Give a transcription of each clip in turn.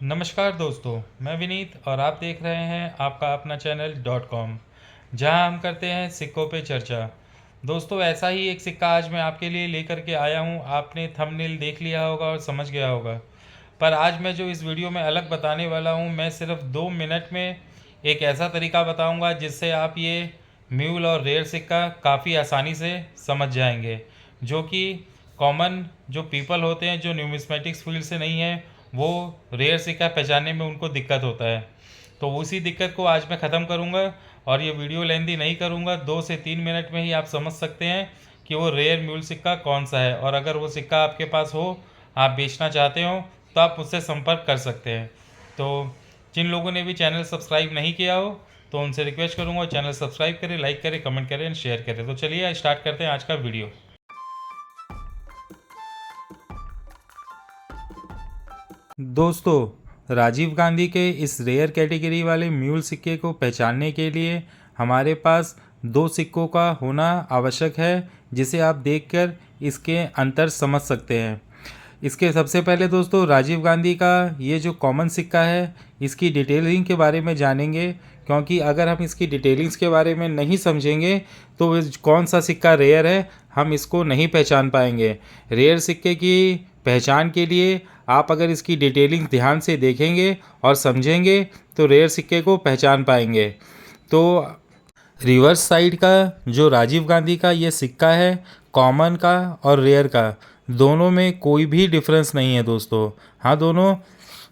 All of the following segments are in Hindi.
नमस्कार दोस्तों, मैं विनीत और आप देख रहे हैं आपका अपना चैनल .com, जहां हम करते हैं सिक्कों पे चर्चा। दोस्तों, ऐसा ही एक सिक्का आज मैं आपके लिए लेकर के आया हूं। आपने थंबनेल देख लिया होगा और समझ गया होगा, पर आज मैं जो इस वीडियो में अलग बताने वाला हूं, मैं सिर्फ 2 मिनट में एक ऐसा तरीका बताऊंगा जिससे आप ये म्यूल और रेयर सिक्का काफ़ी आसानी से समझ जाएंगे, जो कि कॉमन जो पीपल होते हैं जो न्यूमिस्मेटिक्स फील्ड से नहीं है, वो रेयर सिक्का पहचानने में उनको दिक्कत होता है। तो उसी दिक्कत को आज मैं ख़त्म करूंगा और ये वीडियो लेंथी नहीं करूंगा। 2 से 3 मिनट में ही आप समझ सकते हैं कि वो रेयर म्यूल सिक्का कौन सा है, और अगर वो सिक्का आपके पास हो, आप बेचना चाहते हो, तो आप मुझसे संपर्क कर सकते हैं। तो जिन लोगों ने भी चैनल सब्सक्राइब नहीं किया हो, तो उनसे रिक्वेस्ट करूँगा चैनल सब्सक्राइब करें, लाइक करें, कमेंट करें एंड शेयर करें। तो चलिए स्टार्ट करते हैं आज का वीडियो। दोस्तों, राजीव गांधी के इस रेयर कैटेगरी वाले म्यूल सिक्के को पहचानने के लिए हमारे पास 2 सिक्कों का होना आवश्यक है, जिसे आप देखकर इसके अंतर समझ सकते हैं। इसके सबसे पहले दोस्तों, राजीव गांधी का ये जो कॉमन सिक्का है, इसकी डिटेलिंग के बारे में जानेंगे, क्योंकि अगर हम इसकी डिटेलिंग्स के बारे में नहीं समझेंगे तो कौन सा सिक्का रेयर है हम इसको नहीं पहचान पाएंगे। रेयर सिक्के की पहचान के लिए आप अगर इसकी डिटेलिंग ध्यान से देखेंगे और समझेंगे तो रेयर सिक्के को पहचान पाएंगे। तो रिवर्स साइड का जो राजीव गांधी का ये सिक्का है, कॉमन का और रेयर का, दोनों में कोई भी डिफरेंस नहीं है दोस्तों। हाँ,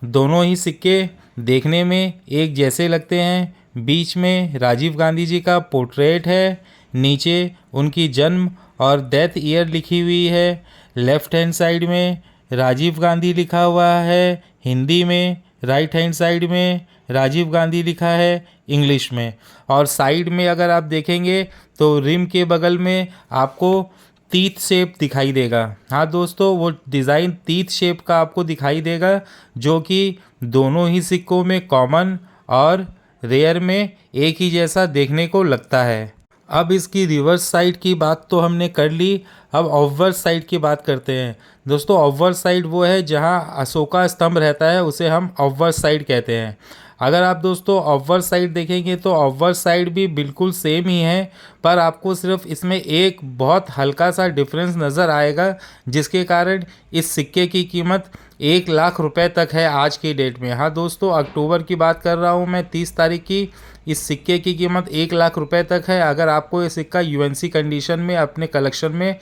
दोनों ही सिक्के देखने में एक जैसे लगते हैं। बीच में राजीव गांधी जी का पोर्ट्रेट है, नीचे उनकी जन्म और डेथ ईयर लिखी हुई है। लेफ़्ट हैंड साइड में राजीव गांधी लिखा हुआ है हिंदी में, राइट हैंड साइड में राजीव गांधी लिखा है इंग्लिश में। और साइड में अगर आप देखेंगे तो रिम के बगल में आपको तीत शेप दिखाई देगा। हाँ दोस्तों, वो डिज़ाइन तीत शेप का आपको दिखाई देगा, जो कि दोनों ही सिक्कों में कॉमन और रेयर में एक ही जैसा देखने को लगता है। अब इसकी रिवर्स साइड की बात तो हमने कर ली, अब ऑब्वर्स साइड की बात करते हैं। दोस्तों, ऑब्वर्स साइड वो है जहाँ अशोका स्तंभ रहता है, उसे हम ऑब्वर्स साइड कहते हैं। अगर आप दोस्तों ऑब्वर्स साइड देखेंगे तो ऑब्वर्स साइड भी बिल्कुल सेम ही है, पर आपको सिर्फ इसमें एक बहुत हल्का सा डिफरेंस नज़र आएगा, जिसके कारण इस सिक्के की कीमत 1 लाख रुपए तक है आज की डेट में। हाँ दोस्तों, अक्टूबर की बात कर रहा हूँ मैं, 30 तारीख की। इस सिक्के की कीमत 1 लाख रुपए तक है, अगर आपको ये सिक्का यूएनसी कंडीशन में अपने कलेक्शन में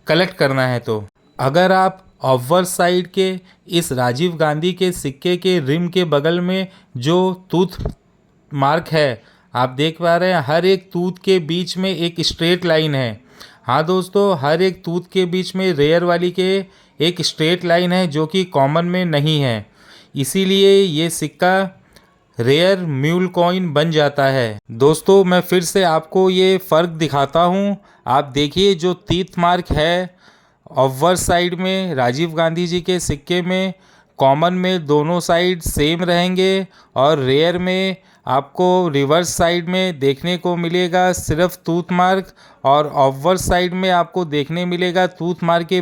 कलेक्ट करना है तो। अगर आप ऑब्वर्स साइड के इस राजीव गांधी के सिक्के के रिम के बगल में जो टूथ मार्क है आप देख पा रहे हैं, हर एक टूथ के बीच में एक स्ट्रेट लाइन है। हाँ दोस्तों, हर एक टूथ के बीच में रेयर वाली के एक स्ट्रेट लाइन है, जो कि कॉमन में नहीं है। इसीलिए ये सिक्का रेयर म्यूल कॉइन बन जाता है। दोस्तों, मैं फिर से आपको ये फ़र्क दिखाता हूँ। आप देखिए, जो टीथ मार्क है ऑब्वर्स साइड में राजीव गांधी जी के सिक्के में, कॉमन में दोनों साइड सेम रहेंगे, और रेयर में आपको रिवर्स साइड में देखने को मिलेगा सिर्फ टूथ मार्क, और ऑब्वर्स साइड में आपको देखने मिलेगा टूथ मार्क के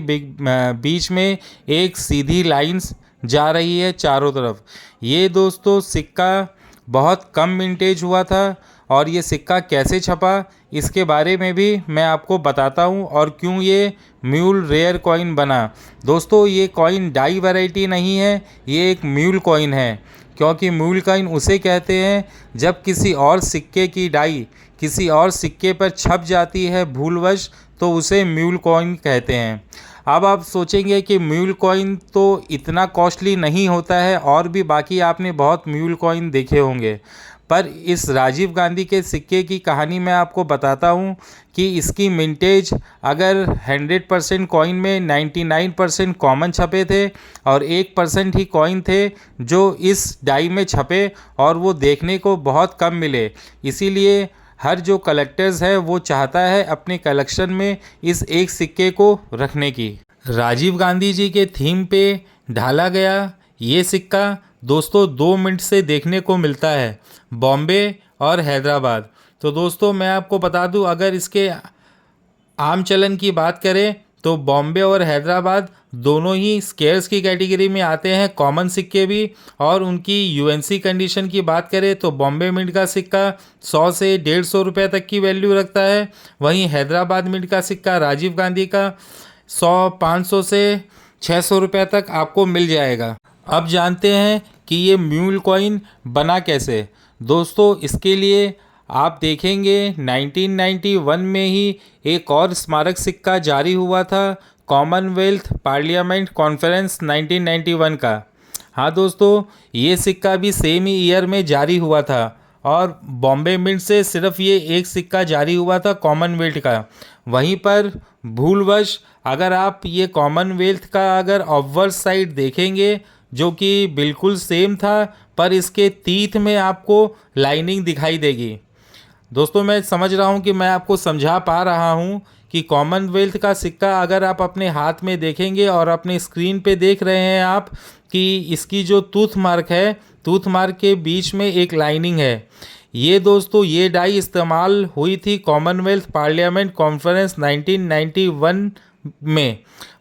बीच में एक सीधी लाइंस जा रही है चारों तरफ। ये दोस्तों सिक्का बहुत कम मिंटेज हुआ था, और ये सिक्का कैसे छपा इसके बारे में भी मैं आपको बताता हूँ, और क्यों ये म्यूल रेयर कॉइन बना। दोस्तों, ये कॉइन डाई वैरायटी नहीं है, ये एक म्यूल कॉइन है, क्योंकि म्यूल कॉइन उसे कहते हैं जब किसी और सिक्के की डाई किसी और सिक्के पर छप जाती है भूलवश, तो उसे म्यूल कॉइन कहते हैं। अब आप सोचेंगे कि म्यूल कॉइन तो इतना कॉस्टली नहीं होता है, और भी बाकी आपने बहुत म्यूल कॉइन देखे होंगे, पर इस राजीव गांधी के सिक्के की कहानी मैं आपको बताता हूँ कि इसकी मिंटेज अगर 100% कॉइन में 99% कॉमन छपे थे, और 1% ही कॉइन थे जो इस डाई में छपे, और वो देखने को बहुत कम मिले। इसीलिए हर जो कलेक्टर्स है वो चाहता है अपने कलेक्शन में इस एक सिक्के को रखने की। राजीव गांधी जी के थीम पे ढाला गया ये सिक्का दोस्तों 2 मिनट से देखने को मिलता है बॉम्बे और हैदराबाद। तो दोस्तों मैं आपको बता दूं, अगर इसके आम चलन की बात करें तो बॉम्बे और हैदराबाद दोनों ही स्केयर्स की कैटेगरी में आते हैं, कॉमन सिक्के भी। और उनकी यूएनसी कंडीशन की बात करें तो बॉम्बे मिंट का सिक्का 100 से 150 रुपये तक की वैल्यू रखता है। वहीं हैदराबाद मिंट का सिक्का राजीव गांधी का 100-500 से 600 रुपये तक आपको मिल जाएगा। अब जानते हैं कि ये म्यूल कॉइन बना कैसे। दोस्तों, इसके लिए आप देखेंगे 1991 में ही एक और स्मारक सिक्का जारी हुआ था, कॉमनवेल्थ पार्लियामेंट कॉन्फ्रेंस 1991 का। हाँ दोस्तों, ये सिक्का भी सेम ही ईयर में जारी हुआ था और बॉम्बे मिंट से सिर्फ ये एक सिक्का जारी हुआ था कॉमनवेल्थ का। वहीं पर भूलवश अगर आप ये कॉमनवेल्थ का अगर ऑब्वर्स साइड देखेंगे जो कि बिल्कुल सेम था, पर इसके तीत में आपको लाइनिंग दिखाई देगी। दोस्तों, मैं समझ रहा हूँ कि मैं आपको समझा पा रहा हूँ कि कॉमनवेल्थ का सिक्का अगर आप अपने हाथ में देखेंगे और अपने स्क्रीन पे देख रहे हैं आप कि इसकी जो टूथ मार्क है, टूथ मार्क के बीच में एक लाइनिंग है। ये दोस्तों, ये डाई इस्तेमाल हुई थी कॉमनवेल्थ पार्लियामेंट कॉन्फ्रेंस 1991 में,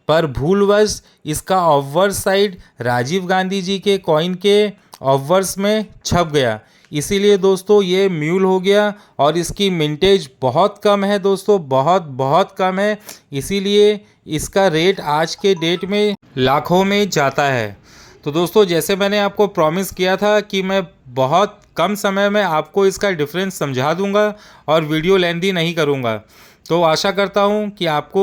पर भूलवश इसका ऑब्वर्स साइड राजीव गांधी जी के कॉइन के ऑब्वर्स में छप गया, इसीलिए दोस्तों ये म्यूल हो गया। और इसकी मिंटेज बहुत कम है दोस्तों, बहुत बहुत कम है, इसीलिए इसका रेट आज के डेट में लाखों में जाता है। तो दोस्तों, जैसे मैंने आपको प्रॉमिस किया था कि मैं बहुत कम समय में आपको इसका डिफरेंस समझा दूंगा और वीडियो लेंथी नहीं करूंगा, तो आशा करता हूं कि आपको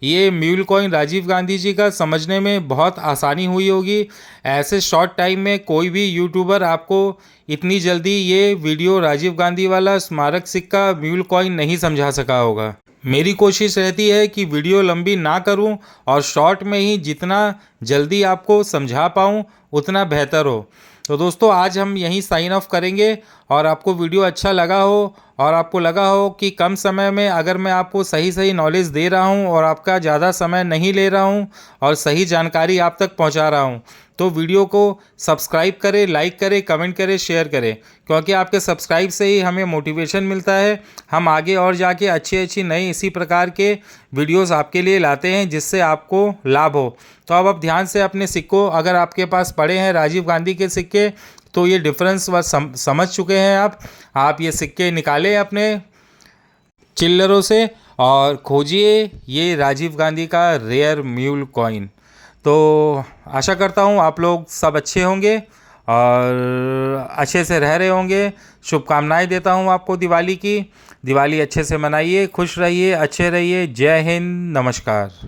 ये म्यूल कॉइन राजीव गांधी जी का समझने में बहुत आसानी हुई होगी। ऐसे शॉर्ट टाइम में कोई भी यूट्यूबर आपको इतनी जल्दी ये वीडियो राजीव गांधी वाला स्मारक सिक्का म्यूल कॉइन नहीं समझा सका होगा। मेरी कोशिश रहती है कि वीडियो लंबी ना करूं और शॉर्ट में ही जितना जल्दी आपको समझा पाऊं उतना बेहतर हो। तो दोस्तों, आज हम यहीं साइन ऑफ करेंगे और आपको वीडियो अच्छा लगा हो और आपको लगा हो कि कम समय में अगर मैं आपको सही सही नॉलेज दे रहा हूं और आपका ज़्यादा समय नहीं ले रहा हूं और सही जानकारी आप तक पहुंचा रहा हूं, तो वीडियो को सब्सक्राइब करें, लाइक करें, कमेंट करें, शेयर करें, क्योंकि आपके सब्सक्राइब से ही हमें मोटिवेशन मिलता है। हम आगे और जाके अच्छी नई इसी प्रकार के वीडियोस आपके लिए लाते हैं जिससे आपको लाभ हो। तो अब ध्यान से अपने सिक्कों, अगर आपके पास पड़े हैं राजीव गांधी के सिक्के, तो ये डिफरेंस समझ चुके हैं आप ये सिक्के निकालें अपने चिल्लरों से और खोजिए ये राजीव गांधी का रेयर म्यूल कॉइन। तो आशा करता हूँ आप लोग सब अच्छे होंगे और अच्छे से रह रहे होंगे। शुभकामनाएं देता हूँ आपको दिवाली की। दिवाली अच्छे से मनाइए, खुश रहिए, अच्छे रहिए। जय हिंद, नमस्कार।